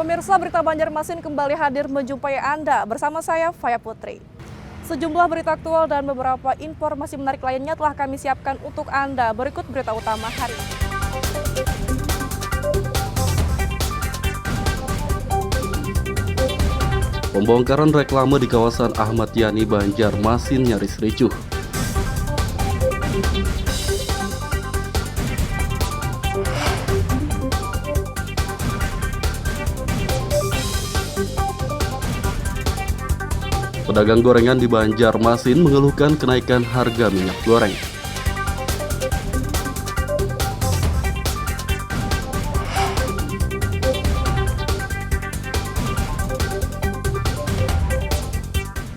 Pemirsa, berita Banjarmasin kembali hadir menjumpai Anda bersama saya, Faya Putri. Sejumlah berita aktual dan beberapa informasi menarik lainnya telah kami siapkan untuk Anda. Berikut berita utama hari ini. Pembongkaran reklame di kawasan Ahmad Yani, Banjarmasin nyaris ricuh. Pedagang gorengan di Banjarmasin mengeluhkan kenaikan harga minyak goreng.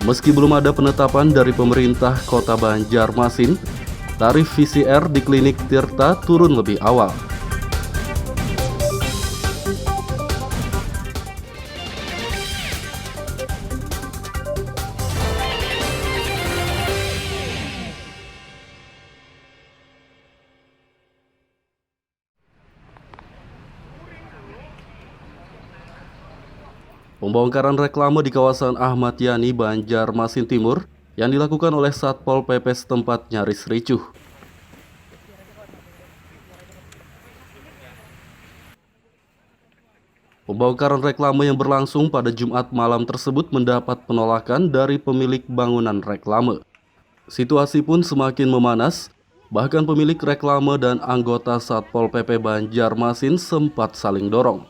Meski belum ada penetapan dari pemerintah Kota Banjarmasin, tarif VCR di klinik Tirta turun lebih awal. Pembongkaran reklame di kawasan Ahmad Yani, Banjarmasin Timur yang dilakukan oleh Satpol PP setempat nyaris ricuh. Pembongkaran reklame yang berlangsung pada Jumat malam tersebut mendapat penolakan dari pemilik bangunan reklame. Situasi pun semakin memanas, bahkan pemilik reklame dan anggota Satpol PP Banjarmasin sempat saling dorong.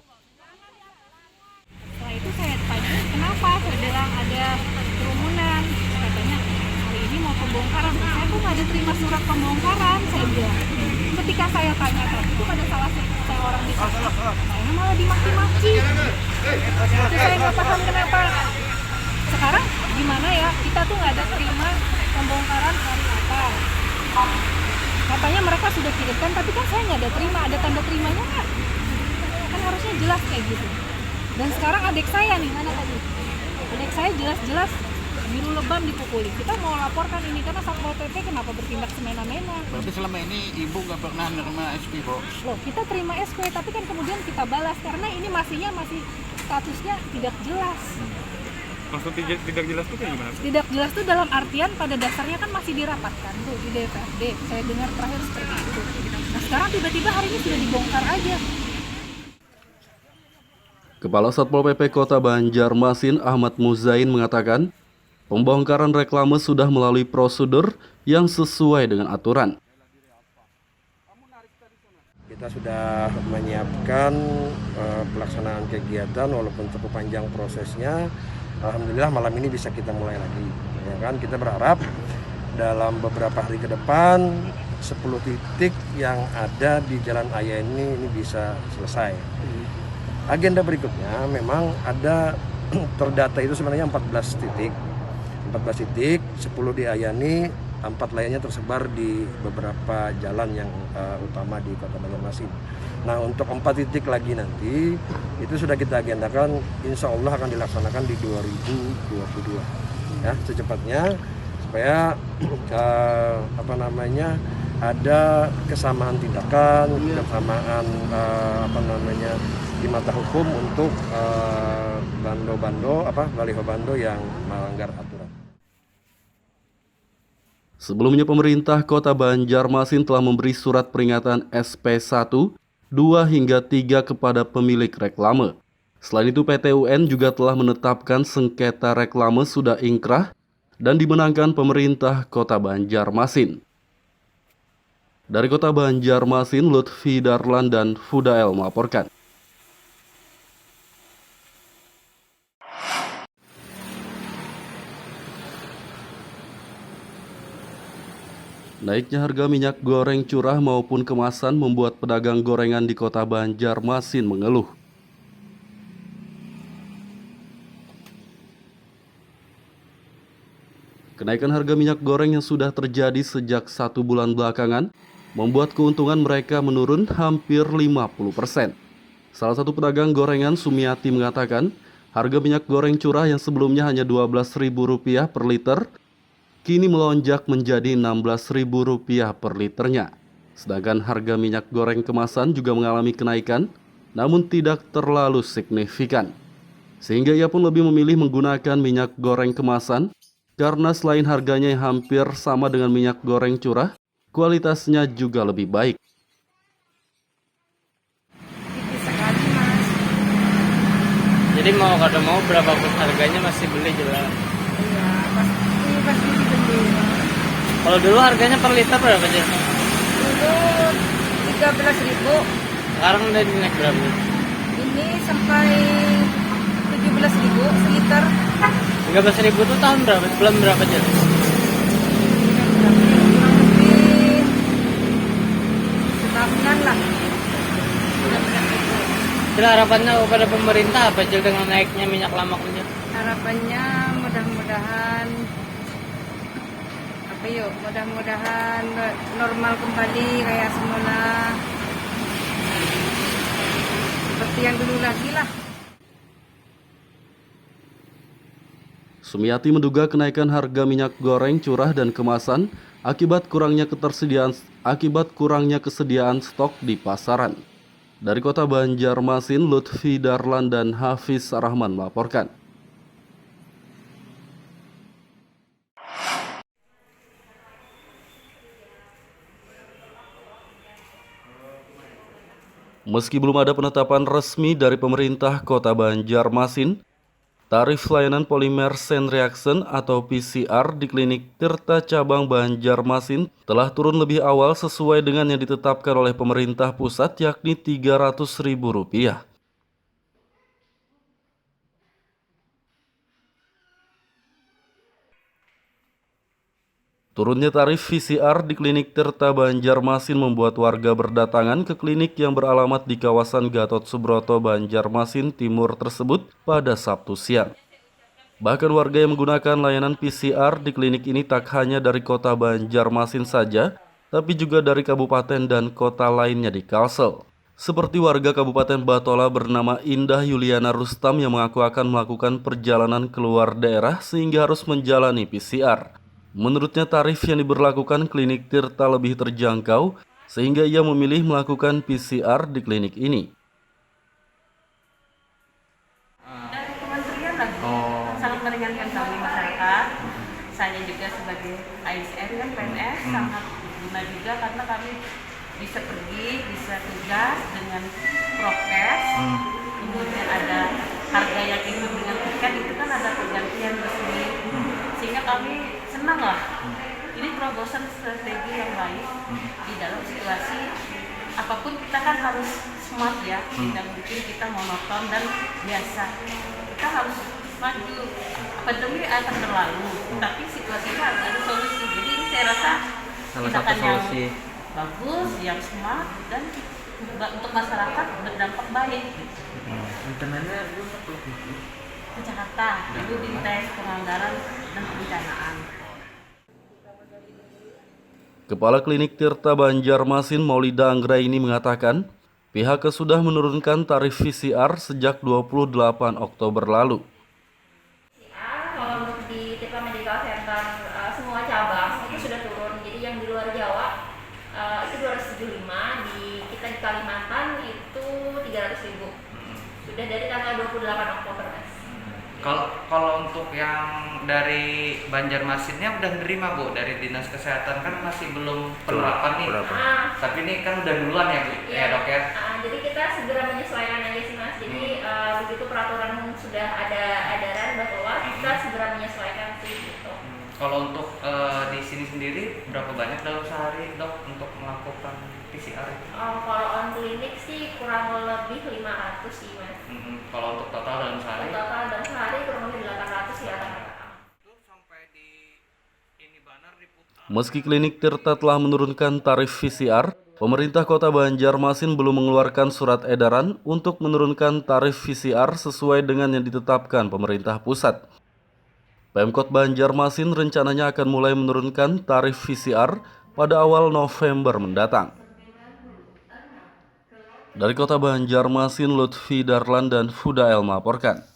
Itu saya tanya kenapa, saya bilang ada kerumunan, katanya hari ini mau pembongkaran, saya tuh nggak ada terima surat pembongkaran, saya bilang. Ketika saya tanya tadi itu ada salah satu orang di sana, saya malah dimaki-maki. Itu saya nggak paham kenapa. Sekarang gimana ya, kita tuh nggak ada terima pembongkaran hari apa. Katanya mereka sudah kirimkan, tapi kan saya nggak ada terima, ada tanda terimanya nggak? Kan harusnya jelas kayak gitu. Dan sekarang adik saya nih, mana tadi? Adik saya jelas-jelas biru lebam dipukuli. Kita mau laporkan ini karena Satpol PP kenapa bertindak semena-mena. Berarti selama ini ibu nggak pernah menerima SP, Bu? Loh, kita terima SP, tapi kan kemudian kita balas karena ini masih statusnya tidak jelas. Maksud tidak jelas itu kayak gimana? Tidak jelas itu dalam artian pada dasarnya kan masih dirapatkan tuh di DPRD. Saya dengar terakhir seperti itu. Nah sekarang tiba-tiba hari ini sudah dibongkar aja. Kepala Satpol PP Kota Banjarmasin Ahmad Muzain mengatakan, pembongkaran reklame sudah melalui prosedur yang sesuai dengan aturan. Kita sudah menyiapkan pelaksanaan kegiatan walaupun cukup panjang prosesnya. Alhamdulillah malam ini bisa kita mulai lagi. Ya kan? Kita berharap dalam beberapa hari ke depan 10 titik yang ada di Jalan Aya ini bisa selesai. Agenda berikutnya memang ada terdata itu sebenarnya 14 titik. 14 titik, 10 di Ayani, 4 lainnya tersebar di beberapa jalan yang utama di Kota Banjarmasin. Nah, untuk 4 titik lagi nanti itu sudah kita agendakan, insya Allah akan dilaksanakan di 2022. Ya, secepatnya supaya ada kesamaan tindakan, kesamaan di mata hukum untuk baliho bando yang melanggar aturan. Sebelumnya pemerintah Kota Banjarmasin telah memberi surat peringatan SP1, 2 hingga 3 kepada pemilik reklame. Selain itu PT UN juga telah menetapkan sengketa reklame sudah ingkrah dan dimenangkan pemerintah Kota Banjarmasin. Dari Kota Banjarmasin, Lutfi Darlan dan Fudael melaporkan. Naiknya harga minyak goreng curah maupun kemasan membuat pedagang gorengan di Kota Banjarmasin mengeluh. Kenaikan harga minyak goreng yang sudah terjadi sejak 1 bulan belakangan membuat keuntungan mereka menurun hampir 50%. Salah satu pedagang gorengan, Sumiati, mengatakan harga minyak goreng curah yang sebelumnya hanya Rp12.000 per liter kini melonjak menjadi Rp16.000 per liternya. Sedangkan harga minyak goreng kemasan juga mengalami kenaikan namun tidak terlalu signifikan. Sehingga ia pun lebih memilih menggunakan minyak goreng kemasan, karena selain harganya yang hampir sama dengan minyak goreng curah, kualitasnya juga lebih baik. Jadi mau kada mau berapapun harganya masih beli jelas. Iya, pasti dibeli. Kalau dulu harganya per liter berapa aja? Dulu 13.000, Sekarang udah naik berapa? ini sampai 17.000 seliter. 13.000 tuh tahun berapa? Bulan berapa aja? Kurang lebih setahunan lah. Kira harapannya kepada pemerintah apa aja dengan naiknya minyak lamak ini? Harapannya mudah-mudahan mudah-mudahan normal kembali kayak semula, seperti yang dulu lagi lah. Sumiati menduga kenaikan harga minyak goreng curah dan kemasan akibat kurangnya kesediaan stok di pasaran. Dari kota Banjarmasin, Lutfi Darlan dan Hafiz Rahman melaporkan. Meski belum ada penetapan resmi dari pemerintah kota Banjarmasin, tarif layanan polimer chain reaction atau PCR di klinik Tirta cabang Banjarmasin telah turun lebih awal sesuai dengan yang ditetapkan oleh pemerintah pusat, yakni Rp300.000. Turunnya tarif PCR di klinik Tirta Banjarmasin membuat warga berdatangan ke klinik yang beralamat di kawasan Gatot Subroto, Banjarmasin Timur tersebut pada Sabtu siang. Bahkan warga yang menggunakan layanan PCR di klinik ini tak hanya dari kota Banjarmasin saja, tapi juga dari kabupaten dan kota lainnya di Kalsel. Seperti warga Kabupaten Batola bernama Indah Yuliana Rustam yang mengaku akan melakukan perjalanan keluar daerah sehingga harus menjalani PCR. Menurutnya tarif yang diberlakukan klinik Tirta lebih terjangkau sehingga ia memilih melakukan PCR di klinik ini. Dari kementerian lagi sangat meringankan kami masyarakat. Saya juga sebagai ASN kan PNS sangat berguna juga karena kami bisa pergi, bisa tugas dengan prokes. Kemudian ada harga yang ikut dengan tiket itu kan ada pergantian resmi, sehingga kami senang lah. Ini terobosan strategi yang baik di dalam situasi apapun. Kita kan harus smart ya, tidak mungkin kita monoton dan biasa. Kita harus maju. Pandemi akan berlalu, tapi situasinya harus ada solusi. Jadi ini saya rasa tindakan yang bagus, yang smart dan untuk masyarakat berdampak baik. Rencananya Ke Jakarta, dulu Dinas Penganggaran dan Perencanaan. Kepala Klinik Tirta Banjarmasin Maulida Anggraini mengatakan, pihaknya sudah menurunkan tarif PCR sejak 28 Oktober lalu. Kalau untuk di Tirta Medical Center semua cabang itu sudah turun. Jadi yang di luar Jawa itu 275, kita di Kalimantan itu 300.000. Sudah dari tanggal 28 Oktober, Mas. Kalau untuk yang dari Banjarmasinnya udah nerima Bu dari Dinas Kesehatan, kan masih belum penerapan nih. Tapi ini kan udah duluan ya Bu, ya Dok ya. Jadi kita segera menyesuaikan aja sih Mas. Jadi begitu peraturan sudah ada edaran udah keluar, kita segera menyesuaikan sih gitu. Kalau untuk di sini sendiri berapa banyak dalam sehari Dok untuk melakukan PCR? Kalau on klinik sih kurang lebih 500 sih Mas. Kalau untuk total dalam sehari? Total dalam sehari kurang lebih 800 ya. Meski klinik Tirta telah menurunkan tarif PCR, pemerintah kota Banjarmasin belum mengeluarkan surat edaran untuk menurunkan tarif PCR sesuai dengan yang ditetapkan pemerintah pusat. Pemkot Banjarmasin rencananya akan mulai menurunkan tarif PCR pada awal November mendatang. Dari kota Banjarmasin, Lutfi Darlan dan Fudael melaporkan.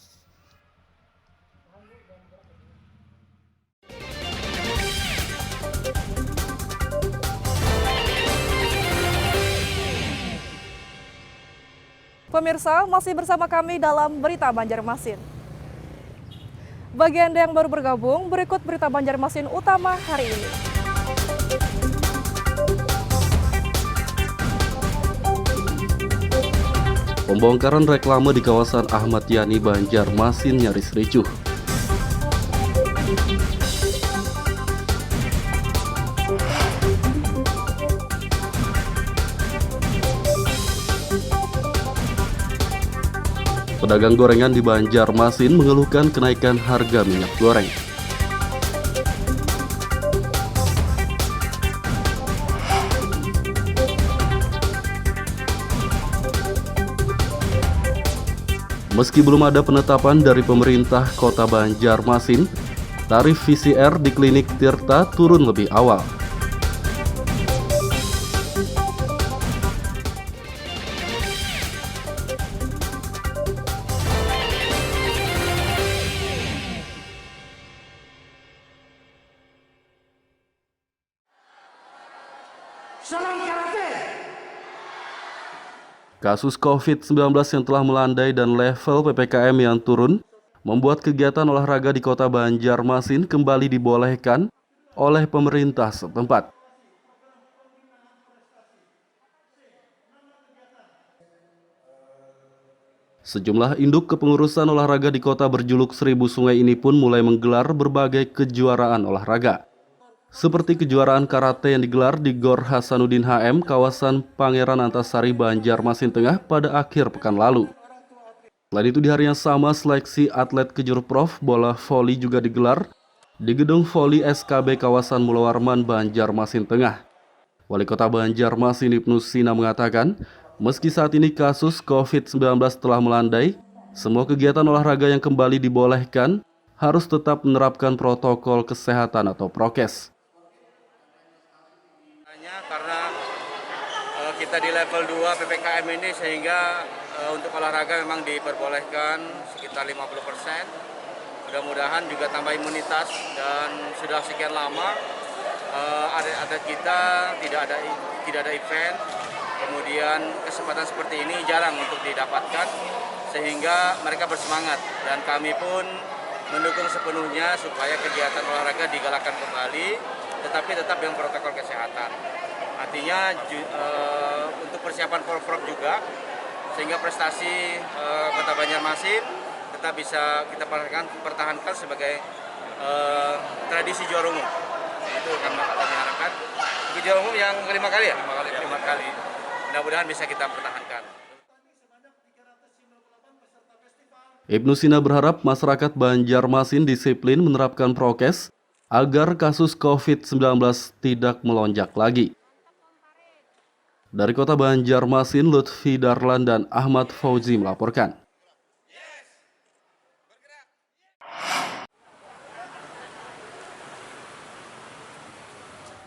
pemirsa, masih bersama kami dalam Berita Banjarmasin. Bagi Anda yang baru bergabung, berikut Berita Banjarmasin utama hari ini. Pembongkaran reklame di kawasan Ahmad Yani, Banjarmasin nyaris ricuh. Pedagang gorengan di Banjarmasin mengeluhkan kenaikan harga minyak goreng. Meski belum ada penetapan dari pemerintah Kota Banjarmasin, tarif VCR di klinik Tirta turun lebih awal. Kasus COVID-19 yang telah melandai dan level PPKM yang turun membuat kegiatan olahraga di Kota Banjarmasin kembali dibolehkan oleh pemerintah setempat. Sejumlah induk kepengurusan olahraga di kota berjuluk Seribu Sungai ini pun mulai menggelar berbagai kejuaraan olahraga. Seperti kejuaraan karate yang digelar di Gor Hasanuddin HM, kawasan Pangeran Antasari, Banjarmasin Tengah pada akhir pekan lalu. Selain itu di hari yang sama, seleksi atlet kejurprov bola voli juga digelar di Gedung Voli SKB kawasan Mulawarman, Banjarmasin Tengah. Wali Kota Banjarmasin Ibnu Sina mengatakan, meski saat ini kasus COVID-19 telah melandai, semua kegiatan olahraga yang kembali dibolehkan harus tetap menerapkan protokol kesehatan atau prokes. Karena kita di level 2 PPKM ini sehingga untuk olahraga memang diperbolehkan sekitar 50%. Mudah-mudahan juga tambah imunitas dan sudah sekian lama atlet kita tidak ada event. Kemudian kesempatan seperti ini jarang untuk didapatkan sehingga mereka bersemangat dan kami pun mendukung sepenuhnya supaya kegiatan olahraga digalakkan kembali tetapi tetap dengan protokol kesehatan. Artinya untuk persiapan Porprov juga sehingga prestasi Kota Banjarmasin tetap bisa kita pertahankan sebagai tradisi juara umum. Itu kami harapkan. Juara umum yang kelima kali ya? 5 kali. Mudah-mudahan bisa kita pertahankan. Ibnu Sina berharap masyarakat Banjarmasin disiplin menerapkan prokes agar kasus COVID-19 tidak melonjak lagi. Dari Kota Banjarmasin, Lutfi Darlan dan Ahmad Fauzi melaporkan.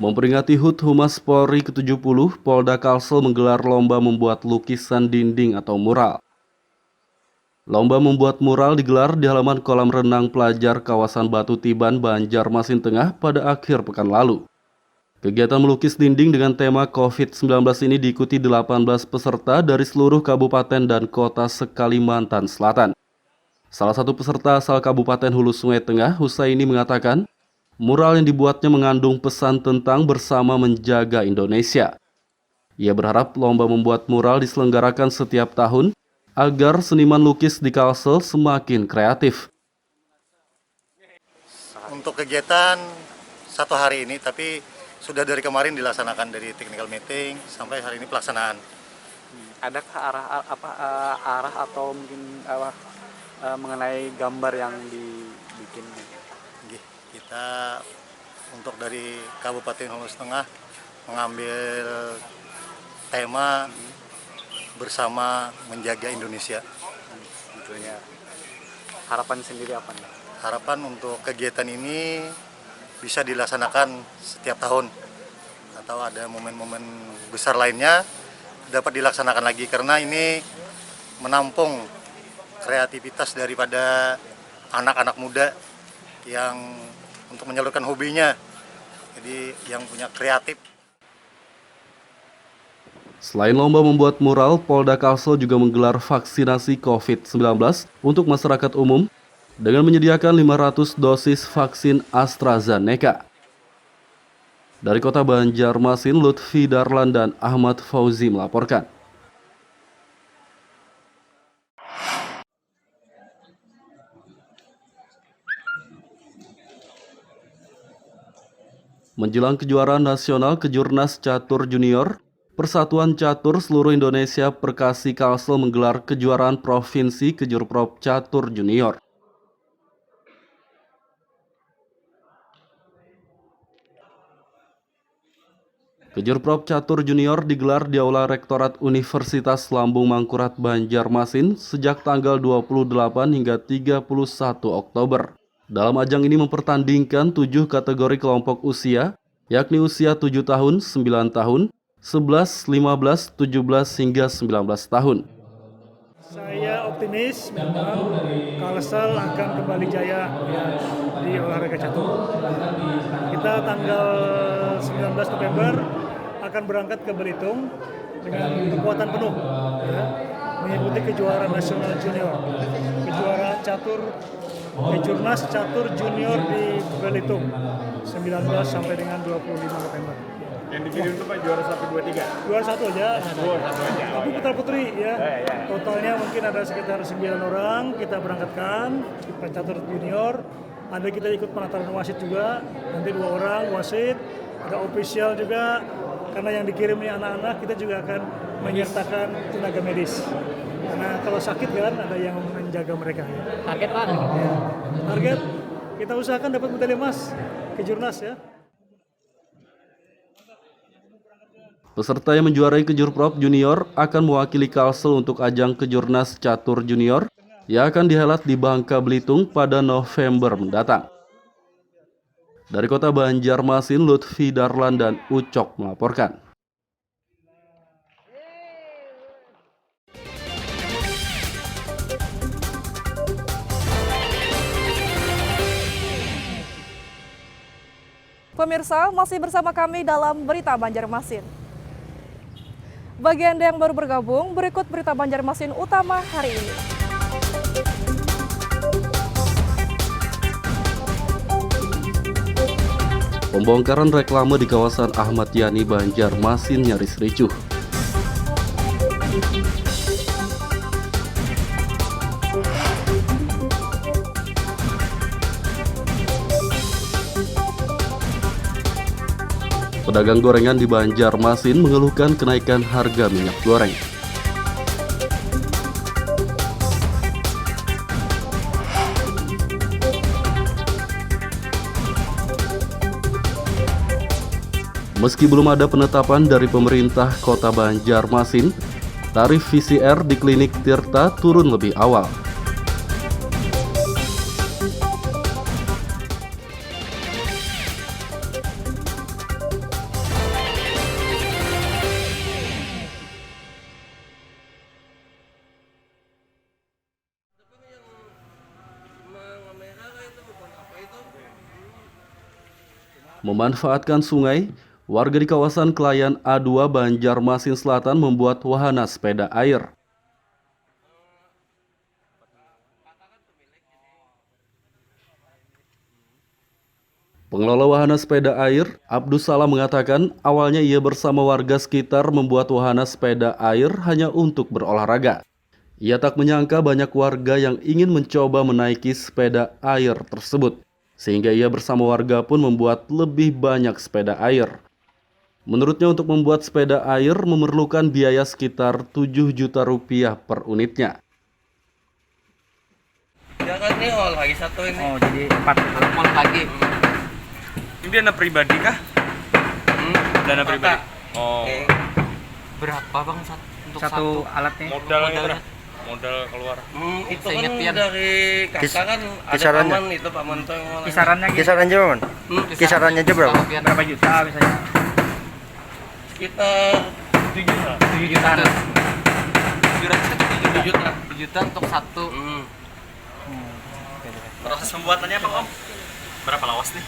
Memperingati HUT Humas Polri ke-70, Polda Kalsel menggelar lomba membuat lukisan dinding atau mural. Lomba membuat mural digelar di halaman kolam renang pelajar kawasan Batu Tiban, Banjarmasin Tengah pada akhir pekan lalu. Kegiatan melukis dinding dengan tema COVID-19 ini diikuti 18 peserta dari seluruh kabupaten dan kota se-Kalimantan Selatan. Salah satu peserta asal Kabupaten Hulu Sungai Tengah, Husaini, mengatakan, mural yang dibuatnya mengandung pesan tentang bersama menjaga Indonesia. Ia berharap lomba membuat mural diselenggarakan setiap tahun agar seniman lukis di Kalsel semakin kreatif. Untuk kegiatan 1 hari ini, tapi sudah dari kemarin dilaksanakan dari technical meeting sampai hari ini pelaksanaan. Adakah arah atau mungkin mengenai gambar yang dibikin? Kita untuk dari Kabupaten Hulu Tengah mengambil tema bersama menjaga Indonesia. Tentunya. Harapan sendiri apa nih? Harapan untuk kegiatan ini bisa dilaksanakan setiap tahun atau ada momen-momen besar lainnya dapat dilaksanakan lagi karena ini menampung kreativitas daripada anak-anak muda yang untuk menyalurkan hobinya, jadi yang punya kreatif. Selain lomba membuat mural, Polda Kalsel juga menggelar vaksinasi COVID-19 untuk masyarakat umum dengan menyediakan 500 dosis vaksin AstraZeneca. Dari Kota Banjarmasin, Lutfi Darlan dan Ahmad Fauzi melaporkan. Menjelang kejuaraan nasional Kejurnas Catur Junior, Persatuan Catur Seluruh Indonesia Perkasi Kalsel menggelar kejuaraan provinsi Kejurprop Catur Junior. Kejurprop Catur Junior digelar di Aula Rektorat Universitas Lambung Mangkurat Banjarmasin sejak tanggal 28 hingga 31 Oktober. Dalam ajang ini mempertandingkan 7 kategori kelompok usia, yakni usia 7 tahun, 9 tahun, 11, 15, 17 hingga 19 tahun. Saya optimis memang Kalsel akan kembali jaya di olahraga catur. Kita tanggal 19 November akan berangkat ke Belitung dengan kekuatan penuh mengikuti kejuaraan nasional junior, kejuaraan catur Kejurnas Catur Junior di Belitung 19 sampai dengan 25 November. Yang dikirim itu Pak juara 1, 2, 3? Juara 1 aja. Juara 1 aja. Tapi putra putri ya. Totalnya mungkin ada sekitar 9 orang kita berangkatkan kita catur junior. Ada kita ikut penataran wasit juga. Nanti 2 orang wasit, ada official juga. Karena yang dikirim ini anak-anak, kita juga akan menyertakan tenaga medis. Karena kalau sakit kan ada yang menjaga mereka. Target Pak? Ya. Target kita usahakan dapat medali emas Kejurnas ya. Peserta yang menjuarai Kejurprop Junior akan mewakili Kalsel untuk ajang Kejurnas Catur Junior yang akan dihelat di Bangka Belitung pada November mendatang. Dari Kota Banjarmasin, Lutfi Darlan dan Ucok melaporkan. Pemirsa, masih bersama kami dalam Berita Banjarmasin. Bagi Anda yang baru bergabung, berikut Berita Banjarmasin utama hari ini. Pembongkaran reklame di kawasan Ahmad Yani Banjarmasin nyaris ricuh. Pedagang gorengan di Banjarmasin mengeluhkan kenaikan harga minyak goreng. Meski belum ada penetapan dari pemerintah Kota Banjarmasin, tarif VCR di klinik Tirta turun lebih awal. Memanfaatkan sungai, warga di kawasan Kelayan A2 Banjarmasin Selatan membuat wahana sepeda air. Pengelola wahana sepeda air, Abdus Salam mengatakan awalnya ia bersama warga sekitar membuat wahana sepeda air hanya untuk berolahraga. Ia tak menyangka banyak warga yang ingin mencoba menaiki sepeda air tersebut. Sehingga ia bersama warga pun membuat lebih banyak sepeda air. Menurutnya untuk membuat sepeda air memerlukan biaya sekitar 7 juta rupiah per unitnya. Ya kan ini lagi satu ini. Oh, jadi 4 lagi. Ini dana pribadi kah? Dana pribadi. Oh. Berapa Bang untuk satu alatnya? Modalnya modal keluar. Itu kan dari kakak kan ada kisarannya. paman itu Pak Manto yang mana? Kisarannya gitu. Kisarannya berapa, Man? Kisarannya aja berapa? Berapa juta misalnya? Sekitar 7 juta. 7 jutaan. 7 juta. 7 juta untuk satu. Proses pembuatannya apa Om? Berapa lawas nih?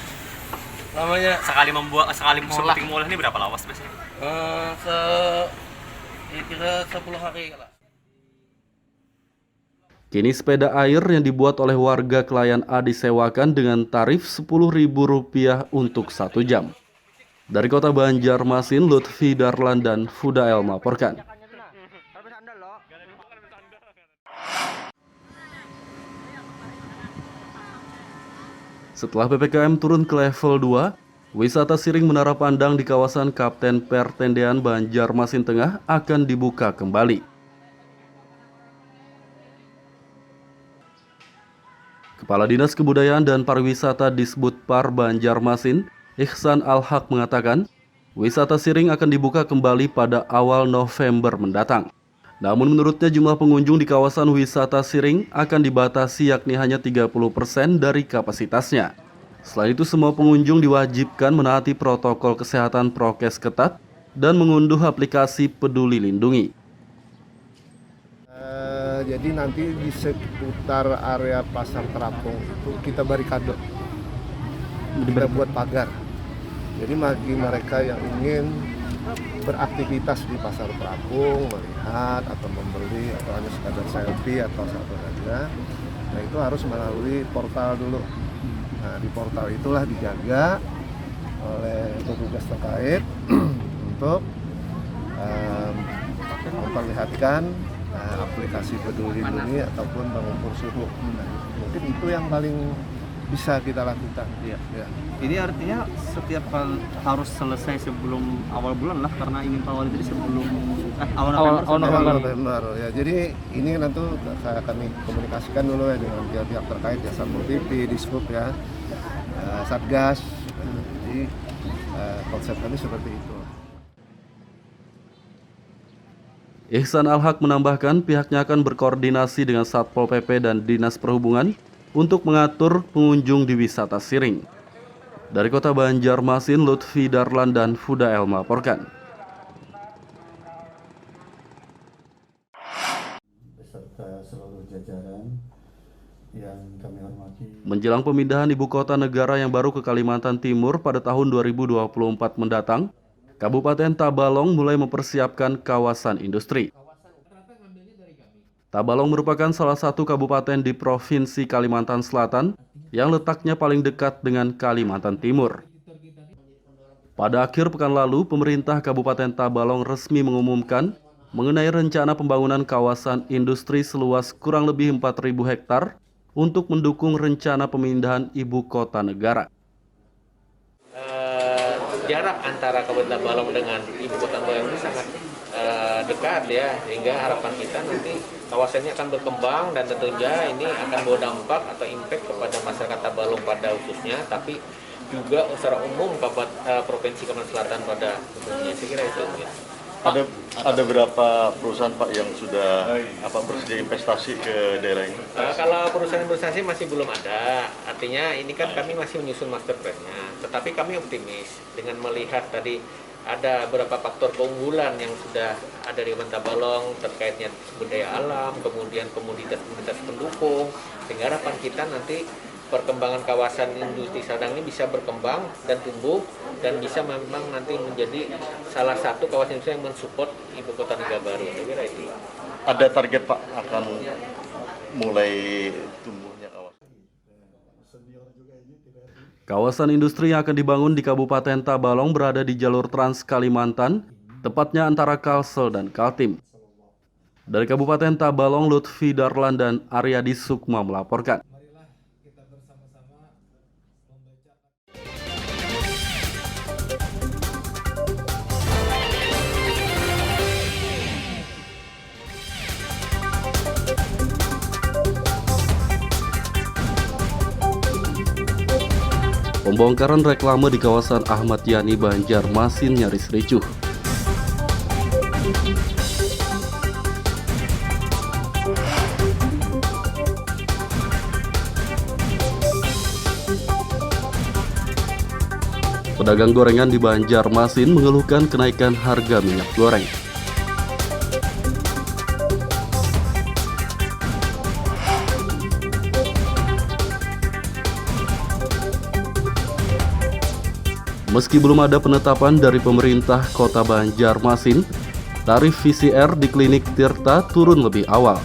Namanya Sekali syuting molah ini berapa lawas biasanya? Kira-kira 10 hari lah. Kini sepeda air yang dibuat oleh warga Kelayan A disewakan dengan tarif Rp10.000 untuk 1 jam. Dari Kota Banjarmasin, Lutfi Darlan dan Fudael melaporkan. Setelah PPKM turun ke level 2, wisata Siring Menara Pandang di kawasan Kapten Pertendean Banjarmasin Tengah akan dibuka kembali. Kepala Dinas Kebudayaan dan Pariwisata Disbudpar Banjarmasin, Ihsan Al-Haq mengatakan, wisata Siring akan dibuka kembali pada awal November mendatang. Namun menurutnya jumlah pengunjung di kawasan wisata Siring akan dibatasi yakni hanya 30% dari kapasitasnya. Selain itu semua pengunjung diwajibkan menaati protokol kesehatan prokes ketat dan mengunduh aplikasi Peduli Lindungi. Jadi nanti di seputar area Pasar Terapung itu kita barikade, kita buat pagar. Jadi bagi mereka yang ingin beraktivitas di Pasar Terapung, melihat atau membeli atau hanya sekadar selfie atau satu saja, nah itu harus melalui portal dulu. Nah di portal itulah dijaga oleh petugas terkait untuk memperlihatkan aplikasi Peduli Lindungi ataupun pengukur suhu. Nah, mungkin itu yang paling bisa kita lakukan. Ya. Ini artinya setiap harus selesai sebelum awal bulan lah, karena ingin awal itu sebelum awal November. Ya, jadi ini nanti kami komunikasikan dulu ya dengan pihak-pihak terkait ya, Satpol PP, Dishub ya, Satgas. Jadi konsep kami seperti itu. Ihsan Al-Haq menambahkan pihaknya akan berkoordinasi dengan Satpol PP dan Dinas Perhubungan untuk mengatur pengunjung di wisata Siring. Dari Kota Banjarmasin, Lutfi Darlan dan Fudael melaporkan. Beserta seluruh jajaran yang kami hormati. Menjelang pemindahan ibu kota negara yang baru ke Kalimantan Timur pada tahun 2024 mendatang, Kabupaten Tabalong mulai mempersiapkan kawasan industri. Tabalong merupakan salah satu kabupaten di Provinsi Kalimantan Selatan yang letaknya paling dekat dengan Kalimantan Timur. Pada akhir pekan lalu, pemerintah Kabupaten Tabalong resmi mengumumkan mengenai rencana pembangunan kawasan industri seluas kurang lebih 4.000 hektar untuk mendukung rencana pemindahan ibu kota negara. Jarak antara Kabupaten Tabalong dengan ibu kota negara itu sangat dekat ya, sehingga harapan kita nanti kawasannya akan berkembang dan tentunya ini akan bawa dampak atau impact kepada masyarakat Tabalong pada khususnya, tapi juga secara umum Provinsi Kalimantan Selatan pada khususnya. Saya kira itu mungkin. Ada berapa perusahaan Pak yang sudah bersedia investasi ke daerah ini? Kalau perusahaan investasi masih belum ada, artinya ini kan kami masih menyusun master plan-nya. Tetapi kami optimis dengan melihat tadi ada beberapa faktor keunggulan yang sudah ada di Kabupaten Tabalong terkaitnya sumber daya alam, kemudian komoditas pendukung, sehingga harapan kita nanti perkembangan kawasan industri Sadang ini bisa berkembang dan tumbuh dan bisa memang nanti menjadi salah satu kawasan industri yang mensupport ibu kota negara baru. Saya kira itu. Ada target Pak akan mulai tumbuhnya kawasan. Kawasan industri yang akan dibangun di Kabupaten Tabalong berada di jalur Trans Kalimantan, tepatnya antara Kalsel dan Kaltim. Dari Kabupaten Tabalong, Lutfi Darlan dan Aryadi Sukma melaporkan. Pembongkaran reklame di kawasan Ahmad Yani Banjarmasin nyaris ricuh. Pedagang gorengan di Banjarmasin mengeluhkan kenaikan harga minyak goreng. Meski belum ada penetapan dari pemerintah Kota Banjarmasin, tarif PCR di klinik Tirta turun lebih awal.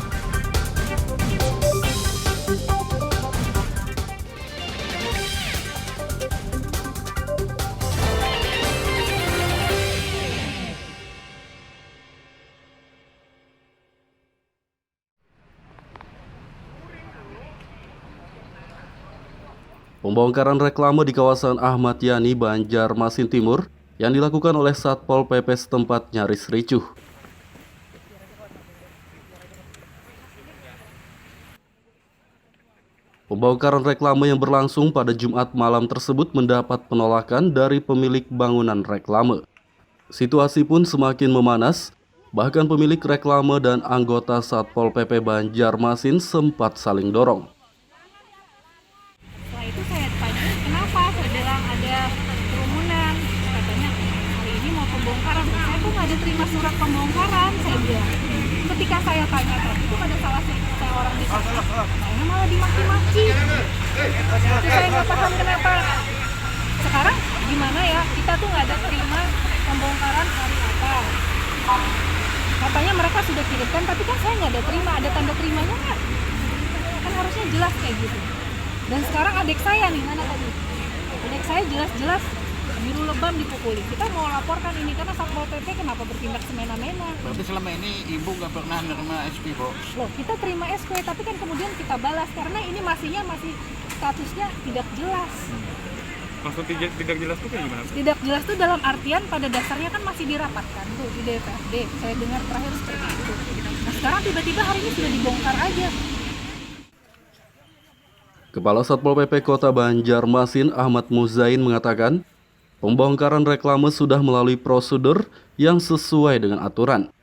Pembongkaran reklame di kawasan Ahmad Yani, Banjarmasin Timur yang dilakukan oleh Satpol PP setempat nyaris ricuh. Pembongkaran reklame yang berlangsung pada Jumat malam tersebut mendapat penolakan dari pemilik bangunan reklame. Situasi pun semakin memanas, bahkan pemilik reklame dan anggota Satpol PP Banjarmasin sempat saling dorong. Setelah itu saya tanya, kenapa? Saya bilang ada kerumunan. Katanya, hari ini mau pembongkaran. Saya tuh nggak ada terima surat pembongkaran, saya bilang. Ketika saya tanya tadi, itu ada salah saya orang di sana. Saya malah dimaki-maki. Itu saya nggak paham kenapa. Sekarang gimana ya? Kita tuh nggak ada terima pembongkaran hari apa. Katanya mereka sudah kirimkan, tapi kan saya nggak ada terima. Ada tanda terimanya nggak? Kan harusnya jelas kayak gitu. Dan sekarang adik saya nih, mana tadi? Adik saya jelas-jelas biru lebam dipukuli. Kita mau laporkan ini karena Satpol PP kenapa bertindak semena-mena. Berarti selama ini ibu nggak pernah menerima SP, Bu? Loh, kita terima SP, tapi kan kemudian kita balas karena ini masih statusnya tidak jelas. Maksud tidak jelas itu kayak gimana? Tidak jelas itu dalam artian pada dasarnya kan masih dirapatkan tuh di DPRD. Saya dengar terakhir seperti itu. Nah sekarang tiba-tiba hari ini sudah dibongkar aja. Kepala Satpol PP Kota Banjarmasin Ahmad Muzain mengatakan, pembongkaran reklame sudah melalui prosedur yang sesuai dengan aturan.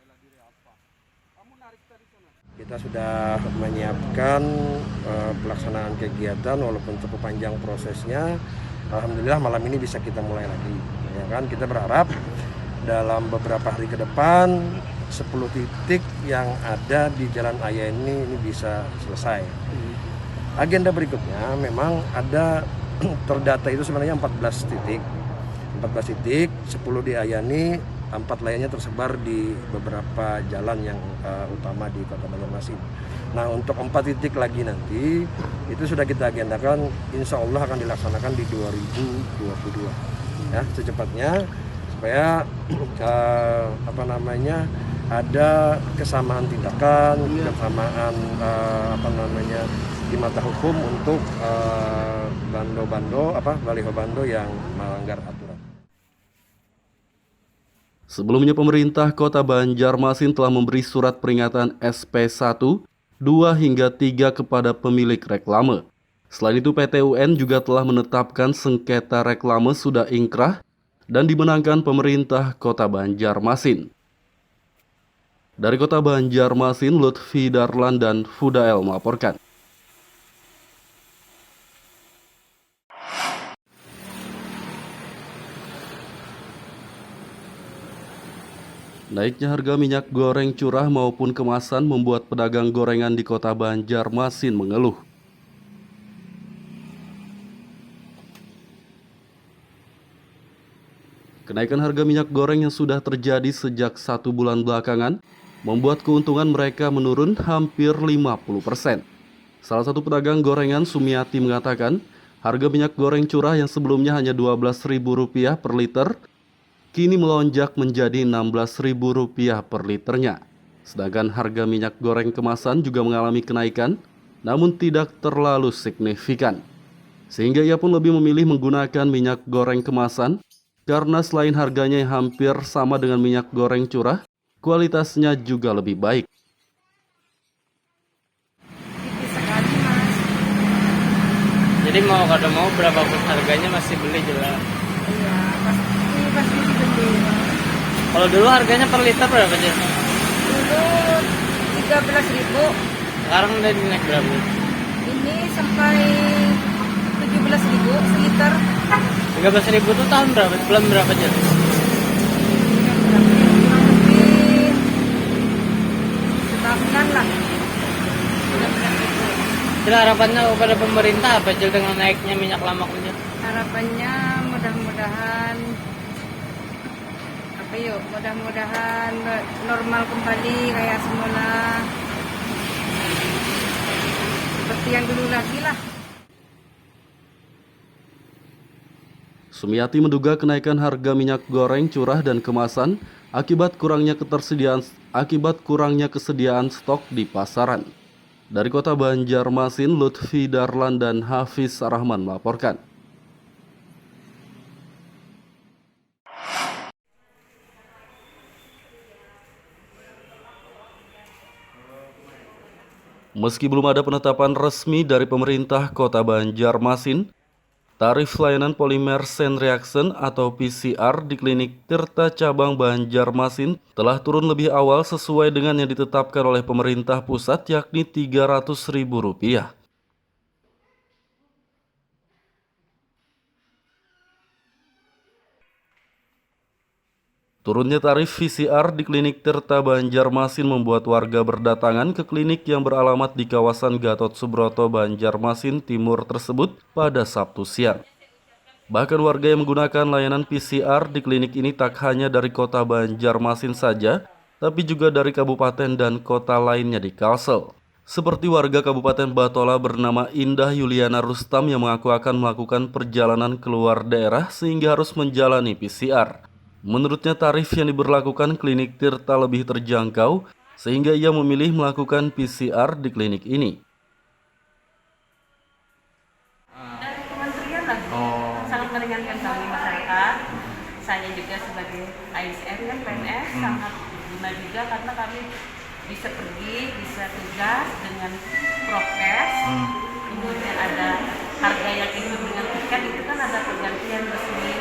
Kita sudah menyiapkan pelaksanaan kegiatan walaupun cukup panjang prosesnya. Alhamdulillah malam ini bisa kita mulai lagi. Ya kan, kita berharap dalam beberapa hari ke depan 10 titik yang ada di Jalan Aya ini bisa selesai. Agenda berikutnya memang ada terdata itu sebenarnya 14 titik. 14 titik, 10 di Ayani, 4 lainnya tersebar di beberapa jalan yang utama di Kota Banjarmasin. Nah untuk 4 titik lagi nanti itu sudah kita agendakan, insya Allah akan dilaksanakan di 2022 ya secepatnya supaya ada kesamaan tindakan, kesamaan di mata hukum untuk baliho bando yang melanggar aturan. Sebelumnya pemerintah Kota Banjarmasin telah memberi surat peringatan SP1, 2 hingga 3 kepada pemilik reklame. Selain itu PT UN juga telah menetapkan sengketa reklame sudah ingkrah dan dimenangkan pemerintah Kota Banjarmasin. Dari Kota Banjarmasin, Lutfi Darlan dan Fudael melaporkan. Naiknya harga minyak goreng curah maupun kemasan membuat pedagang gorengan di Kota Banjarmasin mengeluh. Kenaikan harga minyak goreng yang sudah terjadi sejak 1 bulan belakangan membuat keuntungan mereka menurun hampir 50%. Salah satu pedagang gorengan, Sumiati, mengatakan harga minyak goreng curah yang sebelumnya hanya Rp12.000 per liter kini melonjak menjadi Rp16.000 per liternya. Sedangkan harga minyak goreng kemasan juga mengalami kenaikan, namun tidak terlalu signifikan. Sehingga ia pun lebih memilih menggunakan minyak goreng kemasan, karena selain harganya yang hampir sama dengan minyak goreng curah, kualitasnya juga lebih baik. Jadi mau kada mau berapapun harganya masih beli jelas. Iya, pasti dibeli. Kalau dulu harganya per liter berapa aja? Dulu 13.000. Sekarang udah naik berapa? Ini sampai 17.000 seliter. 13.000 tuh tahun berapa? Bulan berapa aja? Setahunan lah. Kira harapannya kepada pemerintah apa aja dengan naiknya minyak lamak aja? Harapannya mudah-mudahan Yuk, mudah-mudahan normal kembali kayak semula. Seperti yang dulu lagi lah. Sumiati menduga kenaikan harga minyak goreng curah dan kemasan akibat kurangnya kesediaan stok di pasaran. Dari Kota Banjarmasin, Lutfi Darlan dan Hafiz Rahman melaporkan. Meski belum ada penetapan resmi dari pemerintah Kota Banjarmasin, tarif layanan polimer chain reaction atau PCR di klinik Tirta Cabang Banjarmasin telah turun lebih awal sesuai dengan yang ditetapkan oleh pemerintah pusat, yakni Rp300.000. Turunnya tarif PCR di klinik Tirta Banjarmasin membuat warga berdatangan ke klinik yang beralamat di kawasan Gatot Subroto, Banjarmasin Timur tersebut pada Sabtu siang. Bahkan warga yang menggunakan layanan PCR di klinik ini tak hanya dari Kota Banjarmasin saja, tapi juga dari kabupaten dan kota lainnya di Kalsel. Seperti warga Kabupaten Batola bernama Indah Yuliana Rustam yang mengaku akan melakukan perjalanan keluar daerah sehingga harus menjalani PCR. Menurutnya tarif yang diberlakukan klinik Tirta lebih terjangkau sehingga ia memilih melakukan PCR di klinik ini. Dari kementerian lah, sangat meringankan kami masyarakat. Saya juga sebagai ASN kan PNS sangat guna juga karena kami bisa pergi, bisa tugas dengan prokes. Kemudian ada harga yang ikut dengan tiket itu kan ada pergantian resmi,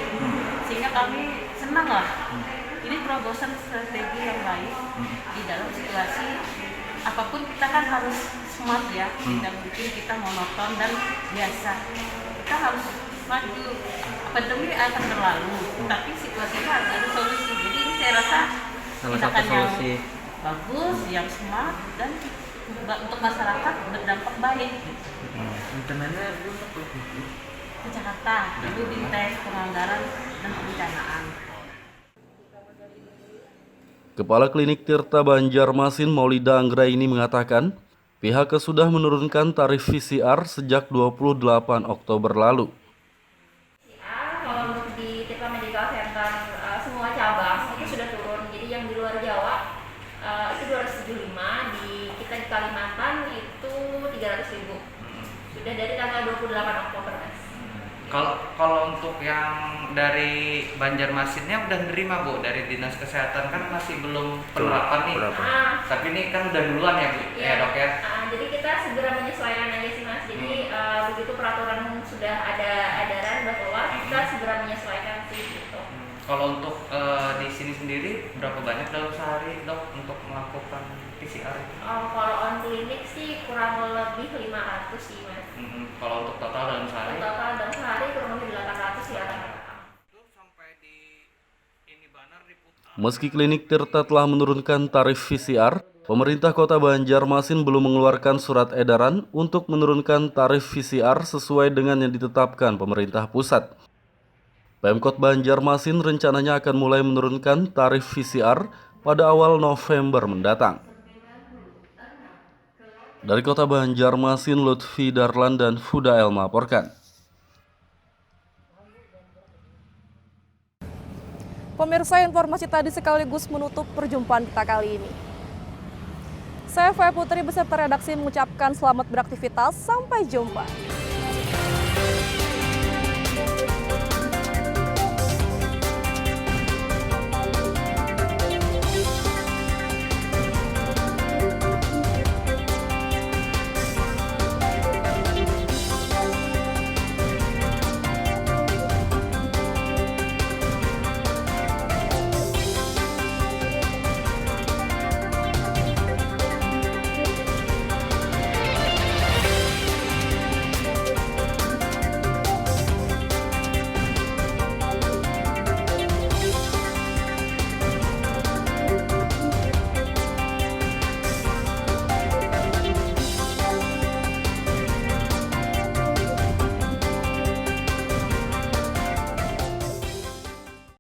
sehingga kami senang lah. Ini terobosan strategi yang baik di dalam situasi apapun. Kita kan harus smart ya, tidak mungkin kita monoton dan biasa. Kita harus maju. Pandemi akan berlalu, tapi situasinya harus ada solusi. Jadi ini saya rasa salah satu solusi yang bagus, yang smart dan untuk masyarakat berdampak baik. Rencananya Ke Jakarta, dulu di tes penganggaran dan perencanaan. Kepala Klinik Tirta Banjarmasin Maulida Anggraini mengatakan, pihaknya sudah menurunkan tarif PCR sejak 28 Oktober lalu. Kalau untuk di Tirta Medical Center semua cabang itu sudah turun. Jadi yang di luar Jawa itu 275, kita di Kalimantan itu 300.000. Sudah dari tanggal 28 Oktober. Kalau untuk yang dari Banjarmasinnya udah nerima Bu dari Dinas Kesehatan, kan masih belum penerapan nih. Tapi ini kan udah duluan ya Bu, ya Dok ya. Jadi kita segera menyesuaikan aja sih Mas. Jadi begitu peraturan sudah ada edaran udah keluar, kita segera menyesuaikan sih gitu. Kalau untuk di sini sendiri berapa banyak dalam sehari Dok untuk melakukan PCR? Kalau on klinik sih kurang lebih 500 sih Mas. Kalau untuk total dalam sehari? Total dalam sehari kurang lebih 800 ya. Meski klinik Tirta telah menurunkan tarif PCR, pemerintah Kota Banjarmasin belum mengeluarkan surat edaran untuk menurunkan tarif PCR sesuai dengan yang ditetapkan pemerintah pusat. Pemkot Banjarmasin rencananya akan mulai menurunkan tarif PCR pada awal November mendatang. Dari Kota Banjarmasin, Lutfi Darlan dan Fudael melaporkan. Pemirsa, informasi tadi sekaligus menutup perjumpaan kita kali ini. Saya Faya Putri beserta redaksi mengucapkan selamat beraktivitas. Sampai jumpa.